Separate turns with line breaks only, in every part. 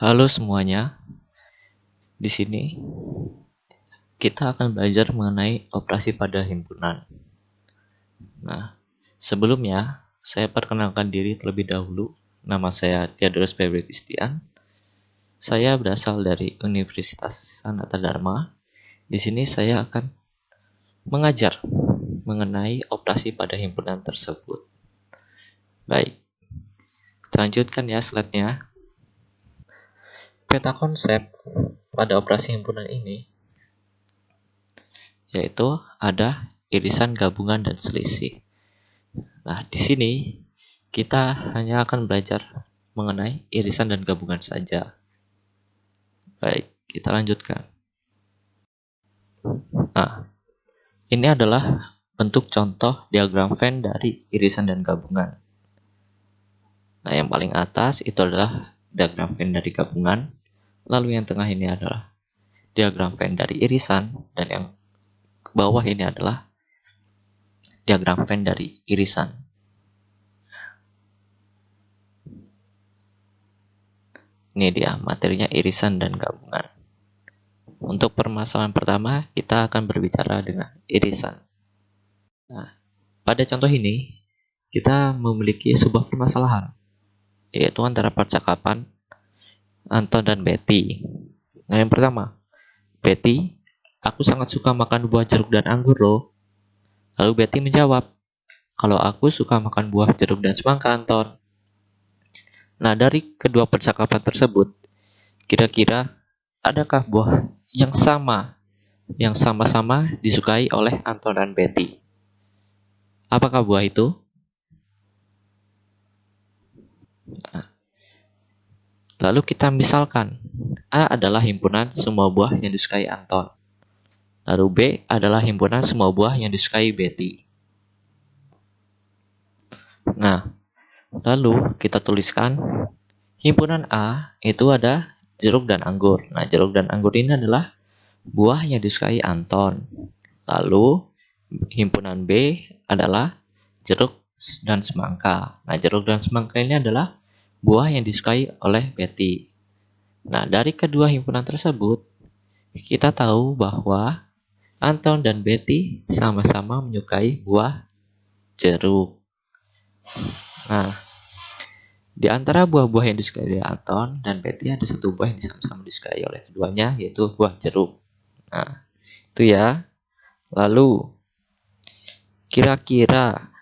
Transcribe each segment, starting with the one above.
Halo semuanya, di sini kita akan belajar mengenai operasi pada himpunan. Nah, sebelumnya saya perkenalkan diri terlebih dahulu. Nama saya Theodorus Febri Christian. Saya berasal dari Universitas Sanata Dharma. Di sini saya akan mengajar mengenai operasi pada himpunan tersebut. Baik, kita lanjutkan ya slide-nya. Peta konsep pada operasi himpunan ini yaitu ada irisan, gabungan, dan selisih. Nah, di sini kita hanya akan belajar mengenai irisan dan gabungan saja. Baik, kita lanjutkan. Nah, ini adalah bentuk contoh diagram Venn dari irisan dan gabungan. Nah, yang paling atas itu adalah diagram Venn dari gabungan, lalu yang tengah ini adalah diagram Venn dari irisan, dan yang bawah ini adalah diagram Venn dari irisan. Ini dia materinya irisan dan gabungan. Untuk permasalahan pertama, kita akan berbicara dengan irisan. Nah, pada contoh ini, kita memiliki sebuah permasalahan, yaitu antara percakapan Anton dan Betty. Nah, yang pertama, Betty, aku sangat suka makan buah jeruk dan anggur loh. Lalu Betty menjawab, kalau aku suka makan buah jeruk dan semangka, Anton. Nah, dari kedua percakapan tersebut, kira-kira adakah buah yang sama-sama disukai oleh Anton dan Betty? Apakah buah itu? Nah, lalu kita misalkan, A adalah himpunan semua buah yang disukai Anton. Lalu B adalah himpunan semua buah yang disukai Betty. Nah, lalu kita tuliskan, himpunan A itu ada jeruk dan anggur. Nah, jeruk dan anggur ini adalah buah yang disukai Anton. Lalu, himpunan B adalah jeruk dan semangka. Nah, jeruk dan semangka ini adalah buah yang disukai oleh Betty. Nah, dari kedua himpunan tersebut, kita tahu bahwa Anton dan Betty sama-sama menyukai buah jeruk. Nah, di antara buah-buah yang disukai oleh Anton dan Betty ada satu buah yang sama-sama disukai oleh keduanya, yaitu buah jeruk. Nah, itu ya. Lalu, kira-kira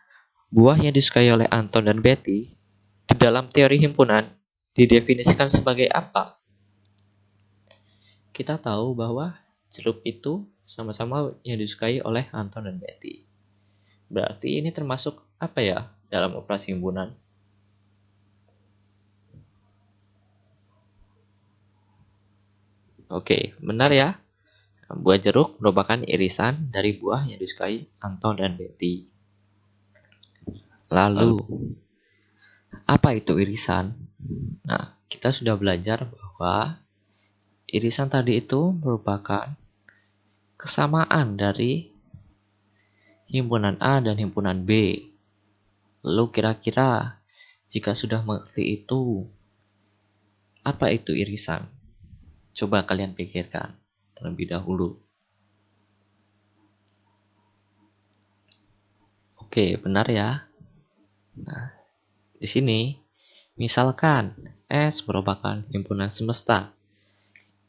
buah yang disukai oleh Anton dan Betty di dalam teori himpunan didefinisikan sebagai apa? Kita tahu bahwa jeruk itu sama-sama yang disukai oleh Anton dan Betty. Berarti ini termasuk apa ya dalam operasi himpunan? Oke, benar ya. Buah jeruk merupakan irisan dari buah yang disukai Anton dan Betty. Lalu, apa itu irisan? Nah, kita sudah belajar bahwa irisan tadi itu merupakan kesamaan dari himpunan A dan himpunan B. Lalu kira-kira jika sudah mengerti itu, apa itu irisan? Coba kalian pikirkan terlebih dahulu. Oke, benar ya. Nah, di sini misalkan S merupakan himpunan semesta.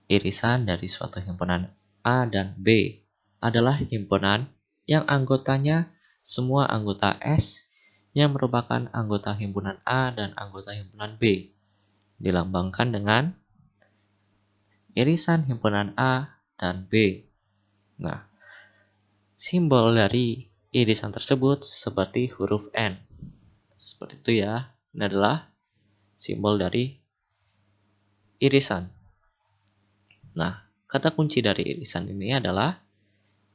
Irisan dari suatu himpunan A dan B adalah himpunan yang anggotanya semua anggota S yang merupakan anggota himpunan A dan anggota himpunan B. Dilambangkan dengan irisan himpunan A dan B. Nah, simbol dari irisan tersebut seperti huruf N. Seperti itu ya. Ini adalah simbol dari irisan. Nah, kata kunci dari irisan ini adalah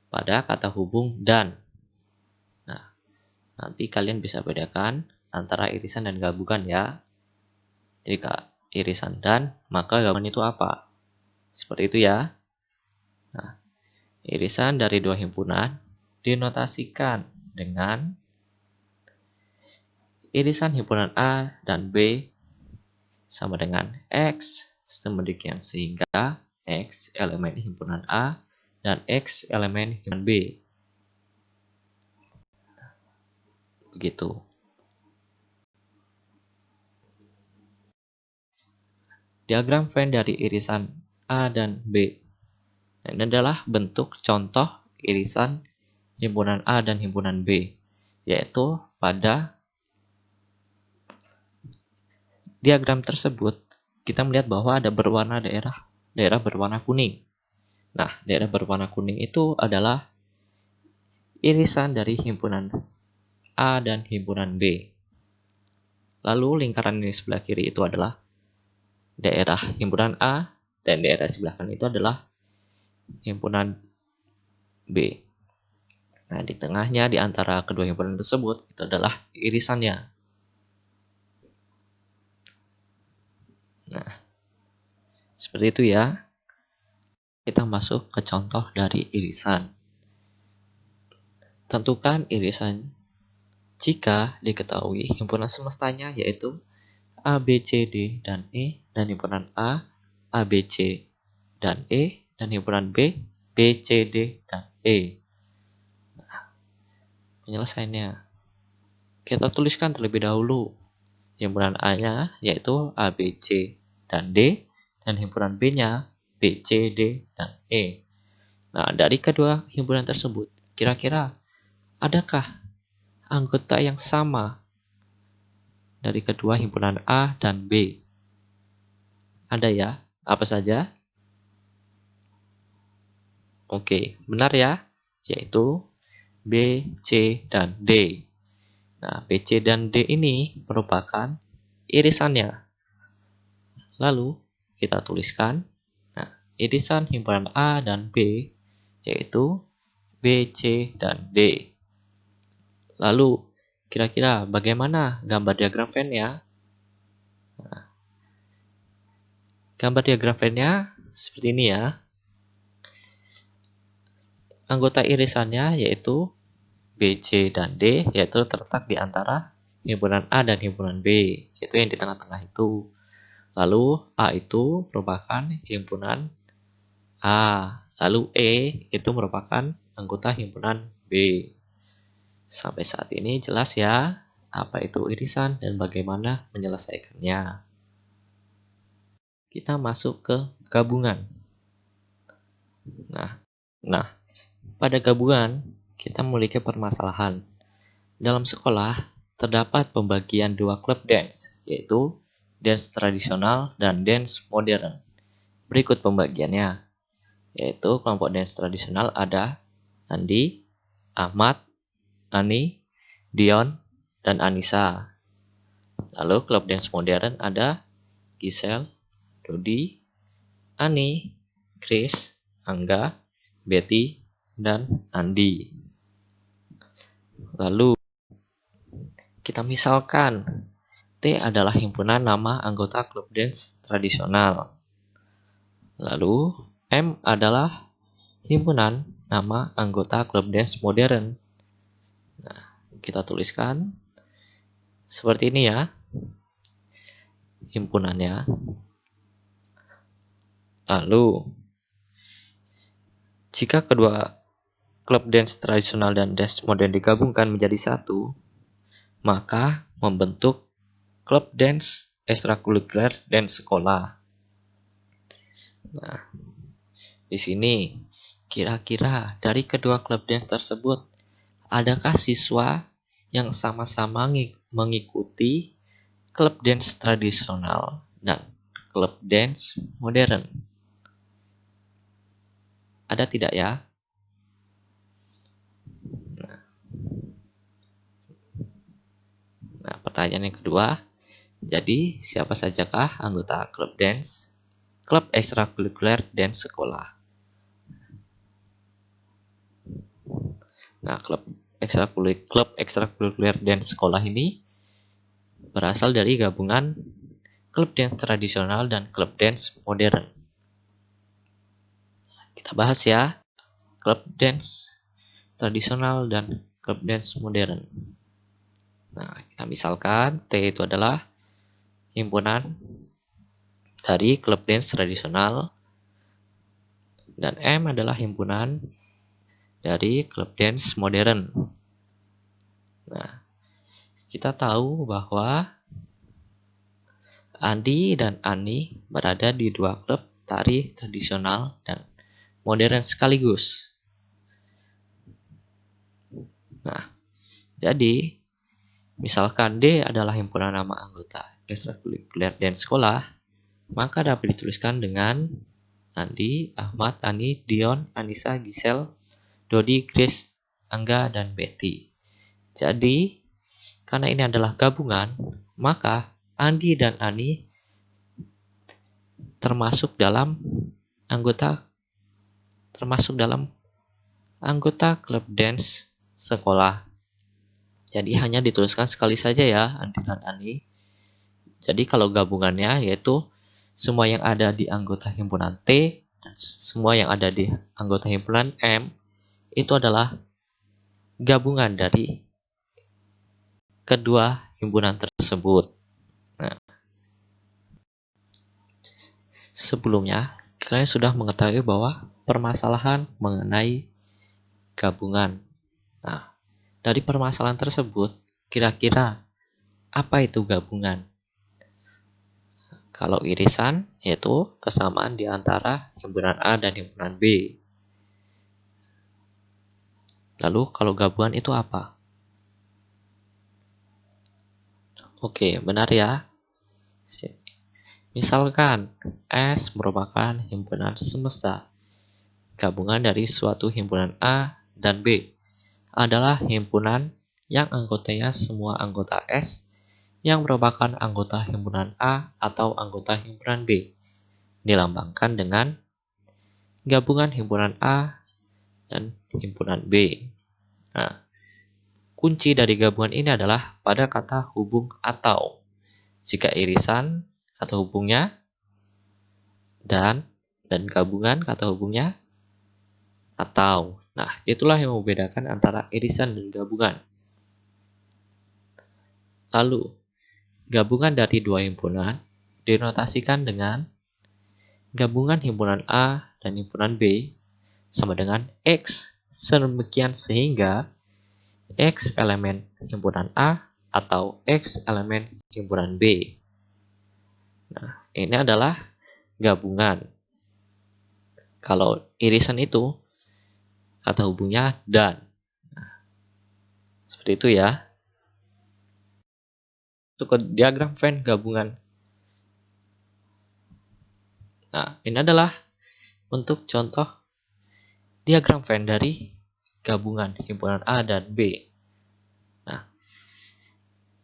pada kata hubung dan. Nah, nanti kalian bisa bedakan antara irisan dan gabungan ya. Jika irisan dan, maka gabungan itu apa? Seperti itu ya. Nah, irisan dari dua himpunan dinotasikan dengan irisan himpunan A dan B sama dengan X sedemikian sehingga X elemen himpunan A dan X elemen himpunan B. Begitu. Diagram Venn dari irisan A dan B. Ini adalah bentuk contoh irisan himpunan A dan himpunan B, yaitu pada diagram tersebut kita melihat bahwa ada berwarna daerah berwarna kuning. Nah, daerah berwarna kuning itu adalah irisan dari himpunan A dan himpunan B. Lalu lingkaran di sebelah kiri itu adalah daerah himpunan A dan daerah sebelah kanan itu adalah himpunan B. Nah, di tengahnya di antara kedua himpunan tersebut itu adalah irisannya. Nah, seperti itu ya. Kita masuk ke contoh dari irisan. Tentukan irisan jika diketahui himpunan semestanya yaitu A, B, C, D, dan E, dan himpunan A, B, C, dan E, dan himpunan B, B, C, D, dan E. Nah, penyelesaiannya. Kita tuliskan terlebih dahulu himpunan A-nya yaitu A, B, C, dan D, dan himpunan B-nya B, C, D, dan E. Nah, dari kedua himpunan tersebut, kira-kira adakah anggota yang sama dari kedua himpunan A dan B? Ada ya? Apa saja? Oke, benar ya, yaitu B, C, dan D. Nah, B, C, dan D ini merupakan irisannya. Lalu, kita tuliskan, nah, irisan himpunan A dan B, yaitu B, C, dan D. Lalu, kira-kira bagaimana gambar diagram Venn-nya? Nah, gambar diagram Venn-nya seperti ini ya. Anggota irisannya yaitu B, C, dan D, yaitu terletak di antara himpunan A dan himpunan B, yaitu yang di tengah-tengah itu. Lalu A itu merupakan himpunan A, lalu E itu merupakan anggota himpunan B. Sampai saat ini jelas ya apa itu irisan dan bagaimana menyelesaikannya. Kita masuk ke gabungan. Nah, pada gabungan kita memiliki permasalahan. Dalam sekolah terdapat pembagian dua klub dance, yaitu dance tradisional dan dance modern. Berikut pembagiannya, yaitu kelompok dance tradisional ada Andi, Ahmad, Ani, Dion, dan Anissa. Lalu klub dance modern ada Giselle, Dodi, Ani, Chris, Angga, Betty, dan Andi. Lalu kita misalkan T adalah himpunan nama anggota klub dance tradisional. Lalu M adalah himpunan nama anggota klub dance modern. Nah, kita tuliskan seperti ini ya himpunannya. Lalu jika kedua klub dance tradisional dan dance modern digabungkan menjadi satu, maka membentuk klub dance ekstrakurikuler dan sekolah. Nah, di sini kira-kira dari kedua klub dance tersebut adakah siswa yang sama-sama mengikuti klub dance tradisional dan klub dance modern? Ada tidak ya? Nah, pertanyaan yang kedua, jadi siapa sajakah anggota klub dance, klub ekstrakurikuler, dan sekolah? Nah, klub ekstrakurikuler dan sekolah ini berasal dari gabungan klub dance tradisional dan klub dance modern. Kita bahas ya, klub dance tradisional dan klub dance modern. Nah, kita misalkan T itu adalah himpunan dari klub dance tradisional, dan M adalah himpunan dari klub dance modern. Nah, kita tahu bahwa Andi dan Ani berada di dua klub tari tradisional dan modern sekaligus. Nah, jadi misalkan D adalah himpunan nama anggota ekstrakurikuler dan sekolah, maka dapat dituliskan dengan Andi, Ahmad, Ani, Dion, Anissa, Gisel, Dodi, Chris, Angga, dan Betty. Jadi, karena ini adalah gabungan, maka Andi dan Ani termasuk dalam anggota klub dance sekolah. Jadi hanya dituliskan sekali saja ya, Andi dan Ani. Jadi kalau gabungannya yaitu semua yang ada di anggota himpunan T dan semua yang ada di anggota himpunan M itu adalah gabungan dari kedua himpunan tersebut. Nah, sebelumnya kalian sudah mengetahui bahwa permasalahan mengenai gabungan. Nah, dari permasalahan tersebut, kira-kira apa itu gabungan? Kalau irisan, yaitu kesamaan di antara himpunan A dan himpunan B. Lalu kalau gabungan itu apa? Oke, benar ya. Misalkan S merupakan himpunan semesta. Gabungan dari suatu himpunan A dan B adalah himpunan yang anggotanya semua anggota S yang merupakan anggota himpunan A atau anggota himpunan B. Dilambangkan dengan gabungan himpunan A dan himpunan B. Nah, kunci dari gabungan ini adalah pada kata hubung atau. Jika irisan, kata hubungnya dan gabungan, kata hubungnya atau. Nah, itulah yang membedakan antara irisan dan gabungan. Lalu, gabungan dari dua himpunan dinotasikan dengan gabungan himpunan A dan himpunan B sama dengan X. Sedemikian sehingga X elemen himpunan A atau X elemen himpunan B. Nah, ini adalah gabungan. Kalau irisan itu kata hubungnya dan. Nah, seperti itu ya. Itu ke diagram Venn gabungan. Nah, ini adalah untuk contoh diagram Venn dari gabungan himpunan A dan B. Nah,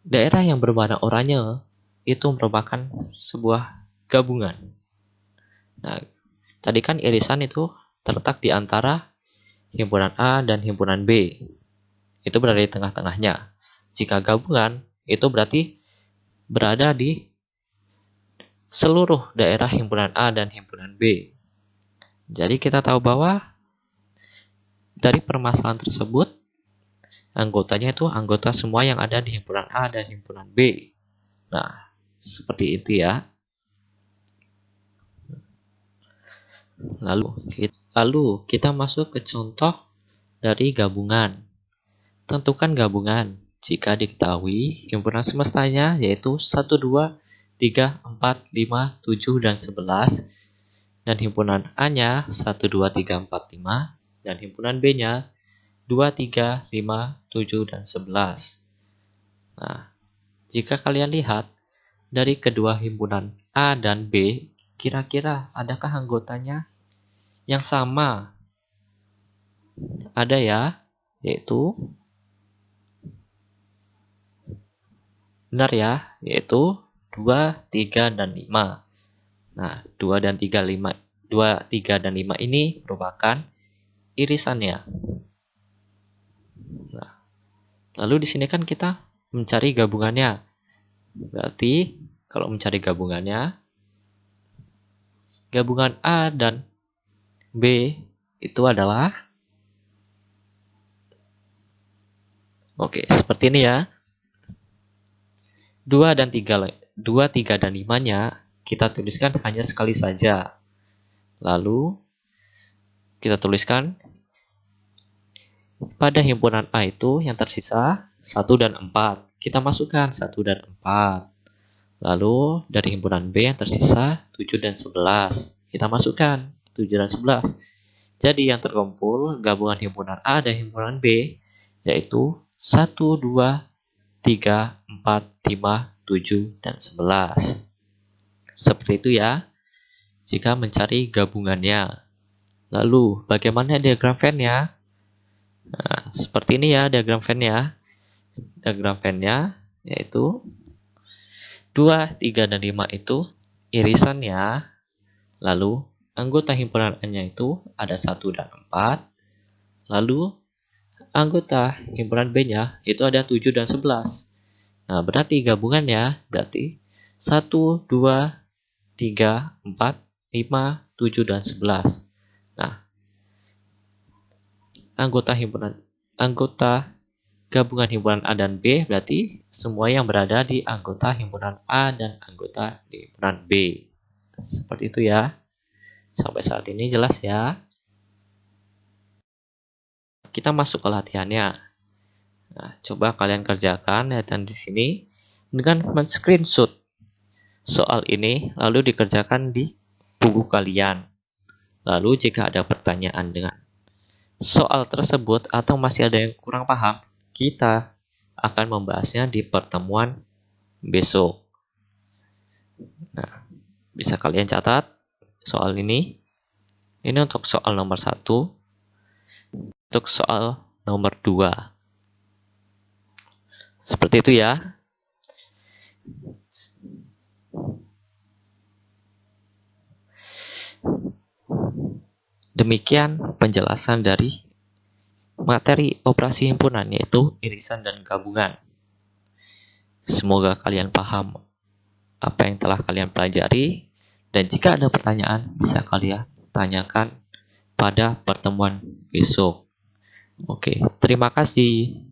daerah yang berwarna oranye itu merupakan sebuah gabungan. Nah, tadi kan irisan itu terletak di antara himpunan A dan himpunan B. Itu berada di tengah-tengahnya. Jika gabungan, itu berarti berada di seluruh daerah himpunan A dan himpunan B. Jadi kita tahu bahwa dari permasalahan tersebut, anggotanya itu anggota semua yang ada di himpunan A dan himpunan B. Nah, seperti itu ya. Lalu kita masuk ke contoh dari gabungan. Tentukan gabungan jika diketahui himpunan semestanya yaitu 1, 2, 3, 4, 5, 7, dan 11. Dan himpunan A-nya 1, 2, 3, 4, 5. Dan himpunan B-nya 2, 3, 5, 7, dan 11. Nah, jika kalian lihat dari kedua himpunan A dan B, kira-kira adakah anggotanya yang sama? Ada ya, yaitu benar ya, yaitu 2, 3, dan 5. Nah, 2, 3, dan 5 ini merupakan irisannya. Nah, lalu di sini kan kita mencari gabungannya. Berarti kalau mencari gabungannya, gabungan A dan B itu adalah seperti ini ya. 2, 3, dan 5-nya kita tuliskan hanya sekali saja. Lalu kita tuliskan pada himpunan A itu yang tersisa 1 dan 4. Kita masukkan 1 dan 4. Lalu dari himpunan B yang tersisa 7 dan 11. Kita masukkan 7 dan 11. Jadi yang terkumpul gabungan himpunan A dan himpunan B yaitu 1, 2, 3, 4, 5, 7, dan 11. Seperti itu ya, jika mencari gabungannya. Lalu, bagaimana diagram Venn-nya? Nah, seperti ini ya diagram Venn-nya. Diagram Venn-nya yaitu 2, 3, dan 5 itu irisannya. Lalu, anggota himpunan A-nya itu ada 1 dan 4. Lalu, anggota himpunan B-nya itu ada 7 dan 11. Nah, berarti gabungannya berarti 1, 2, 3, 4, 5, 7, dan 11. Nah, anggota gabungan himpunan A dan B berarti semua yang berada di anggota himpunan A dan anggota di himpunan B. Seperti itu ya. Sampai saat ini jelas ya. Kita masuk ke latihannya. Nah, coba kalian kerjakan latihan di sini dengan men-screenshot soal ini lalu dikerjakan di buku kalian. Lalu jika ada pertanyaan dengan soal tersebut atau masih ada yang kurang paham, kita akan membahasnya di pertemuan besok. Nah, bisa kalian catat soal ini. Ini untuk soal nomor 1. Untuk soal nomor 2. Seperti itu ya. Demikian penjelasan dari materi operasi himpunan, yaitu irisan dan gabungan. Semoga kalian paham apa yang telah kalian pelajari, dan jika ada pertanyaan bisa kalian tanyakan pada pertemuan besok. Oke, terima kasih.